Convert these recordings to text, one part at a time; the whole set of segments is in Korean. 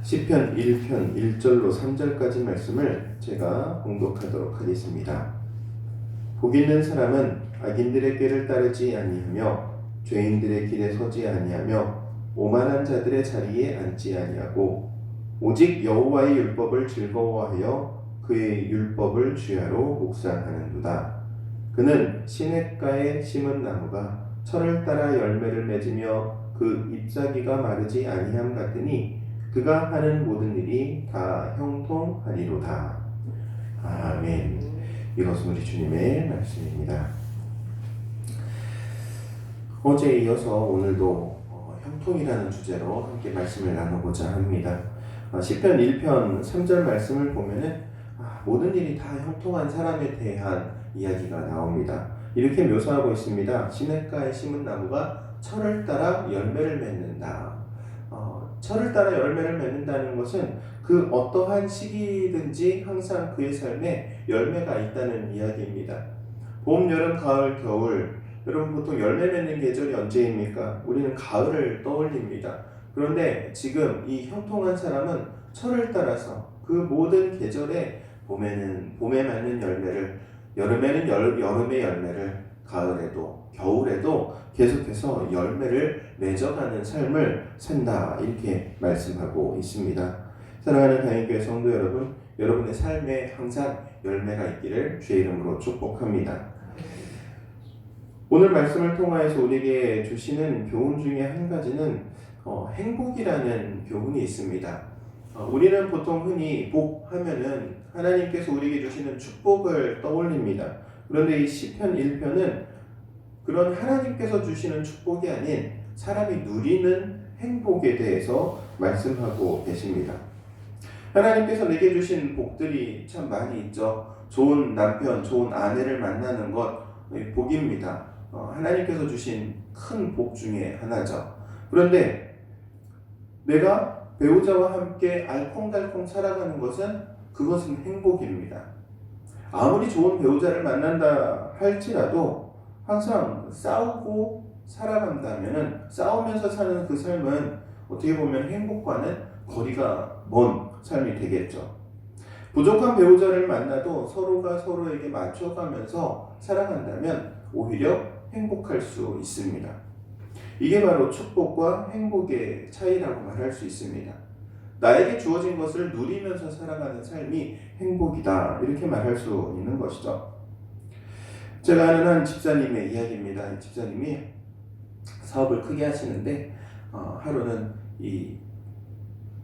시편 1편 1절로 3절까지 말씀을 제가 봉독하도록 하겠습니다. 복 있는 사람은 악인들의 꾀를 따르지 아니하며 죄인들의 길에 서지 아니하며 오만한 자들의 자리에 앉지 아니하고 오직 여호와의 율법을 즐거워하여 그의 율법을 주야로 묵상하는도다. 그는 시냇가에 심은 나무가 철을 따라 열매를 맺으며 그 잎사귀가 마르지 아니함 같으니 그가 하는 모든 일이 다 형통하리로다. 아멘. 이것은 우리 주님의 말씀입니다. 어제에 이어서 오늘도 형통이라는 주제로 함께 말씀을 나누고자 합니다. 시편 1편 3절 말씀을 보면은 모든 일이 다 형통한 사람에 대한 이야기가 나옵니다. 이렇게 묘사하고 있습니다. 시냇가에 심은 나무가 철을 따라 열매를 맺는다. 철을 따라 열매를 맺는다는 것은 그 어떠한 시기든지 항상 그의 삶에 열매가 있다는 이야기입니다. 봄, 여름, 가을, 겨울, 여러분 보통 열매 맺는 계절이 언제입니까? 우리는 가을을 떠올립니다. 그런데 지금 이 형통한 사람은 철을 따라서 그 모든 계절에 봄에 맞는 열매를, 여름에는 여름의 열매를, 가을에도 겨울에도 계속해서 열매를 맺어가는 삶을 산다, 이렇게 말씀하고 있습니다. 사랑하는 다인교회 성도 여러분, 여러분의 삶에 항상 열매가 있기를 주의 이름으로 축복합니다. 오늘 말씀을 통하여서 우리에게 주시는 교훈 중에 한 가지는 행복이라는 교훈이 있습니다. 우리는 보통 흔히 복 하면은 하나님께서 우리에게 주시는 축복을 떠올립니다. 그런데 이 시편 1편은 그런 하나님께서 주시는 축복이 아닌 사람이 누리는 행복에 대해서 말씀하고 계십니다. 하나님께서 내게 주신 복들이 참 많이 있죠. 좋은 남편, 좋은 아내를 만나는 것 복입니다. 하나님께서 주신 큰 복 중에 하나죠. 그런데 내가 배우자와 함께 알콩달콩 살아가는 그것은 행복입니다. 아무리 좋은 배우자를 만난다 할지라도 항상 싸우고 살아간다면 싸우면서 사는 그 삶은 어떻게 보면 행복과는 거리가 먼 삶이 되겠죠. 부족한 배우자를 만나도 서로가 서로에게 맞춰가면서 살아간다면 오히려 행복할 수 있습니다. 이게 바로 축복과 행복의 차이라고 말할 수 있습니다. 나에게 주어진 것을 누리면서 살아가는 삶이 행복이다, 이렇게 말할 수 있는 것이죠. 제가 아는 한 집사님의 이야기입니다. 이 집사님이 사업을 크게 하시는데 하루는 이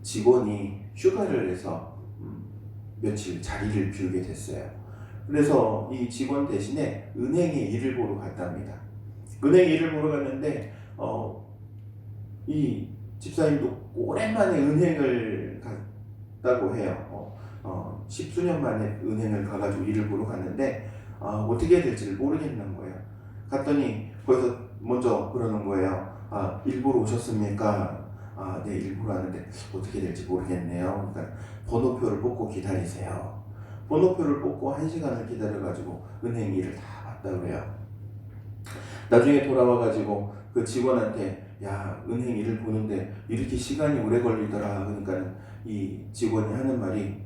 직원이 휴가를 내서 며칠 자리를 비우게 됐어요. 그래서 이 직원 대신에 은행에 일을 보러 갔답니다. 은행에 일을 보러 갔는데 이 집사님도 오랜만에 은행을 갔다고 해요. 십수년 만에 은행을 가가지고 일을 보러 갔는데 어떻게 해야 될지를 모르겠는 거예요. 갔더니 거기서 먼저 그러는 거예요. 일부러 오셨습니까? 네, 일부러 하는데 어떻게 될지 모르겠네요. 그러니까 번호표를 뽑고 기다리세요. 번호표를 뽑고 1시간을 기다려가지고 은행 일을 다 봤다 그래요. 나중에 돌아와가지고 그 직원한테 야, 은행 일을 보는데 이렇게 시간이 오래 걸리더라. 그러니까 이 직원이 하는 말이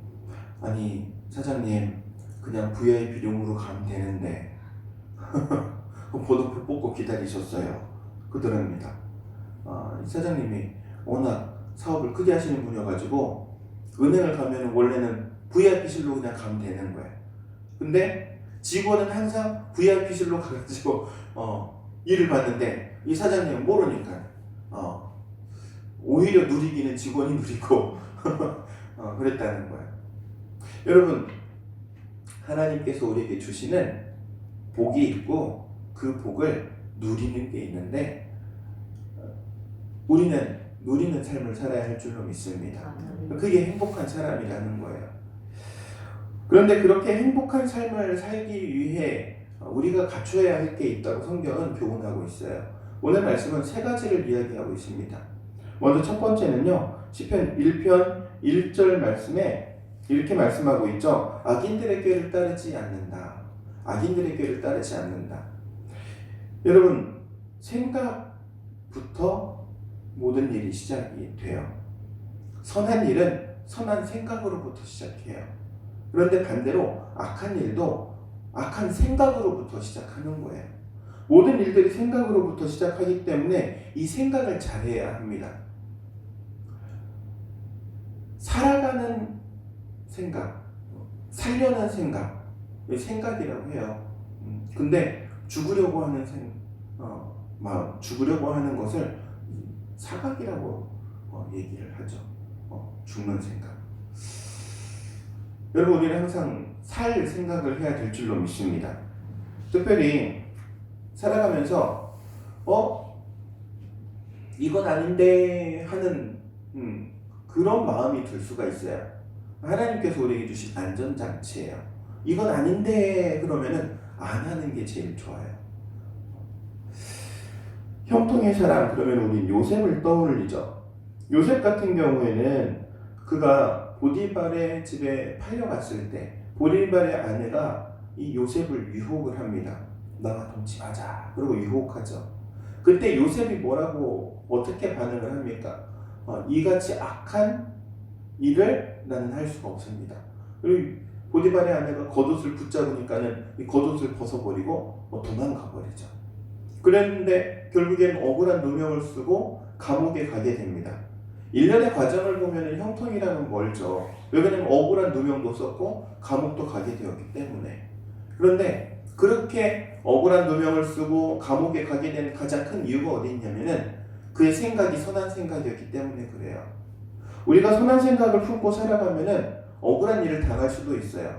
아니 사장님 그냥 VIP 룸으로 가면 되는데 번호표 뽑고 기다리셨어요. 그러더랍니다. 이 사장님이 워낙 사업을 크게 하시는 분이어가지고 은행을 가면 원래는 VIP실로 그냥 가면 되는 거예요. 근데 직원은 항상 VIP실로 가가지고 일을 봤는데 이 사장님은 모르니까 오히려 누리기는 직원이 누리고 그랬다는 거예요. 여러분, 하나님께서 우리에게 주시는 복이 있고 그 복을 누리는 게 있는데 우리는 누리는 삶을 살아야 할 줄로 믿습니다. 그게 행복한 사람이라는 거예요. 그런데 그렇게 행복한 삶을 살기 위해 우리가 갖춰야 할 게 있다고 성경은 교훈하고 있어요. 오늘 말씀은 세 가지를 이야기하고 있습니다. 먼저 첫 번째는요, 시편 1편 1절 말씀에 이렇게 말씀하고 있죠. 악인들의 꾀를 따르지 않는다. 악인들의 꾀를 따르지 않는다. 여러분, 생각부터 모든 일이 시작이 돼요. 선한 일은 선한 생각으로부터 시작해요. 그런데 반대로 악한 일도 악한 생각으로부터 시작하는 거예요. 모든 일들이 생각으로부터 시작하기 때문에 이 생각을 잘해야 합니다. 살아가는 생각, 살려는 생각, 생각이라고 해요. 근데 죽으려고 하는 마음, 죽으려고 하는 것을 사각이라고 얘기를 하죠. 죽는 생각. 여러분, 우리는 항상 살 생각을 해야 될 줄로 믿습니다. 특별히 살아가면서 이건 아닌데 하는 그런 마음이 들 수가 있어요. 하나님께서 우리에게 주신 안전장치예요. 이건 아닌데 그러면은 안 하는 게 제일 좋아요. 형통의 사람 그러면 우리 요셉을 떠올리죠. 요셉 같은 경우에는 그가 보디발의 집에 팔려갔을 때 보디발의 아내가 이 요셉을 유혹을 합니다. 나와 동침하자. 그리고 유혹하죠. 그때 요셉이 뭐라고 어떻게 반응을 합니까? 이같이 악한 일을 나는 할 수가 없습니다. 그리고 보디발의 아내가 겉옷을 붙잡으니까는 이 겉옷을 벗어버리고 도망가 버리죠. 그랬는데 결국엔 억울한 누명을 쓰고 감옥에 가게 됩니다. 일련의 과정을 보면 형통이랑은 멀죠. 왜냐하면 억울한 누명도 썼고 감옥도 가게 되었기 때문에. 그런데 그렇게 억울한 누명을 쓰고 감옥에 가게 된 가장 큰 이유가 어디 있냐면은 그의 생각이 선한 생각이었기 때문에 그래요. 우리가 선한 생각을 품고 살아가면은 억울한 일을 당할 수도 있어요.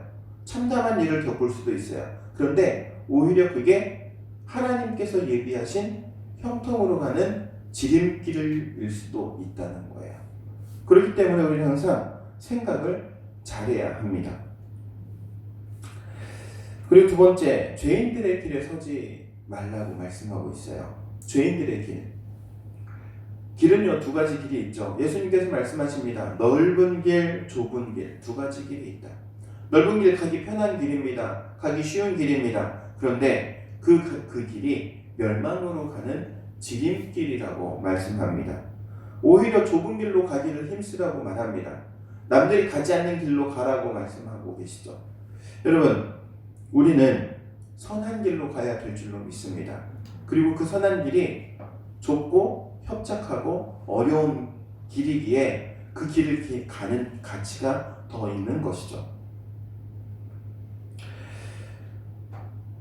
참담한 일을 겪을 수도 있어요. 그런데 오히려 그게 하나님께서 예비하신 형통으로 가는 지름길일 수도 있다는 거예요. 그렇기 때문에 우리는 항상 생각을 잘해야 합니다. 그리고 두 번째, 죄인들의 길에 서지 말라고 말씀하고 있어요. 죄인들의 길. 길은요, 두 가지 길이 있죠. 예수님께서 말씀하십니다. 넓은 길, 좁은 길, 두 가지 길이 있다. 넓은 길 가기 편한 길입니다. 가기 쉬운 길입니다. 그런데 그 길이 멸망으로 가는 지름길이라고 말씀합니다. 오히려 좁은 길로 가기를 힘쓰라고 말합니다. 남들이 가지 않는 길로 가라고 말씀하고 계시죠. 여러분, 우리는 선한 길로 가야 될 줄로 믿습니다. 그리고 그 선한 길이 좁고 협착하고 어려운 길이기에 그 길을 가는 가치가 더 있는 것이죠.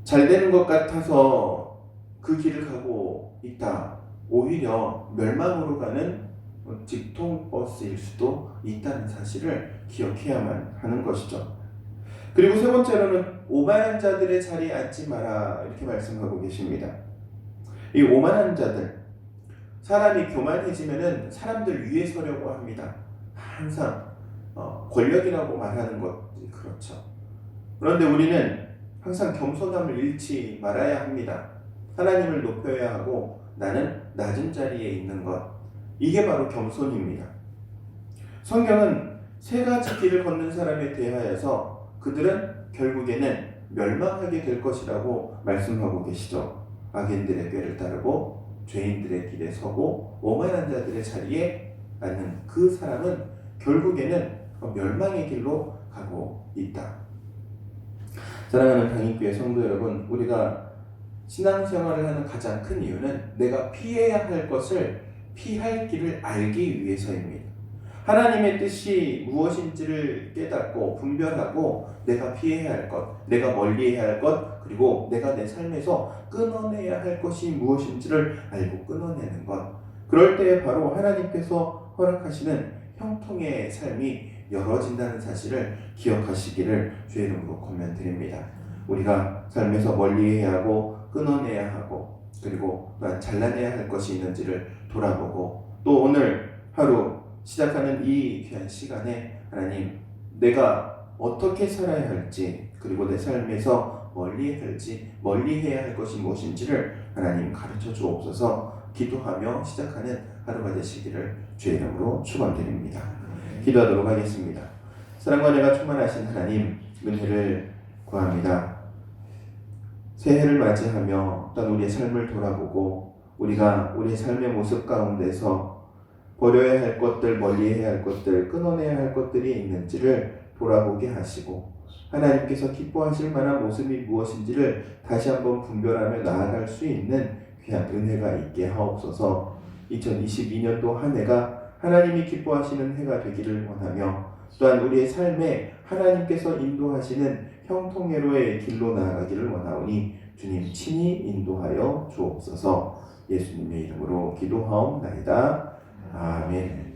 잘 되는 것 같아서 그 길을 가고 있다. 오히려 멸망으로 가는 직통버스일 수도 있다는 사실을 기억해야만 하는 것이죠. 그리고 세 번째로는 오만한 자들의 자리에 앉지 마라 이렇게 말씀하고 계십니다. 이 오만한 자들, 사람이 교만해지면은 사람들 위에 서려고 합니다. 항상 권력이라고 말하는 것이 그렇죠. 그런데 우리는 항상 겸손함을 잃지 말아야 합니다. 하나님을 높여야 하고 나는 낮은 자리에 있는 것, 이게 바로 겸손입니다. 성경은 세 가지 길을 걷는 사람에 대하여서 그들은 결국에는 멸망하게 될 것이라고 말씀하고 계시죠. 악인들의 꾀를 따르고 죄인들의 길에 서고 오만한 자들의 자리에 앉는 그 사람은 결국에는 멸망의 길로 가고 있다. 사랑하는 당인교회 성도 여러분, 우리가 신앙생활을 하는 가장 큰 이유는 내가 피해야 할 것을 피할 길을 알기 위해서입니다. 하나님의 뜻이 무엇인지를 깨닫고 분별하고 내가 피해야 할 것, 내가 멀리해야 할 것, 그리고 내가 내 삶에서 끊어내야 할 것이 무엇인지를 알고 끊어내는 것. 그럴 때 바로 하나님께서 허락하시는 형통의 삶이 열어진다는 사실을 기억하시기를 주의 이름으로 권면드립니다. 우리가 삶에서 멀리해야 하고 끊어내야 하고 그리고 또한 잘라내야 할 것이 있는지를 돌아보고 또 오늘 하루 시작하는 이 귀한 시간에 하나님, 내가 어떻게 살아야 할지 그리고 내 삶에서 멀리해야 할 것이 무엇인지를 하나님 가르쳐 주옵소서. 기도하며 시작하는 하루가 되시기를 주의 이름으로 축원드립니다. 기도하도록 하겠습니다. 사랑과 은혜가 충만하신 하나님, 은혜를 구합니다. 새해를 맞이하며 또한 우리의 삶을 돌아보고 우리가 우리의 삶의 모습 가운데서 버려야 할 것들, 멀리해야 할 것들, 끊어내야 할 것들이 있는지를 돌아보게 하시고 하나님께서 기뻐하실 만한 모습이 무엇인지를 다시 한번 분별하며 나아갈 수 있는 귀한 은혜가 있게 하옵소서. 2022년도 한 해가 하나님이 기뻐하시는 해가 되기를 원하며 또한 우리의 삶에 하나님께서 인도하시는 형통회로의 길로 나아가기를 원하오니 주님 친히 인도하여 주옵소서. 예수님의 이름으로 기도하옵나이다. 아멘.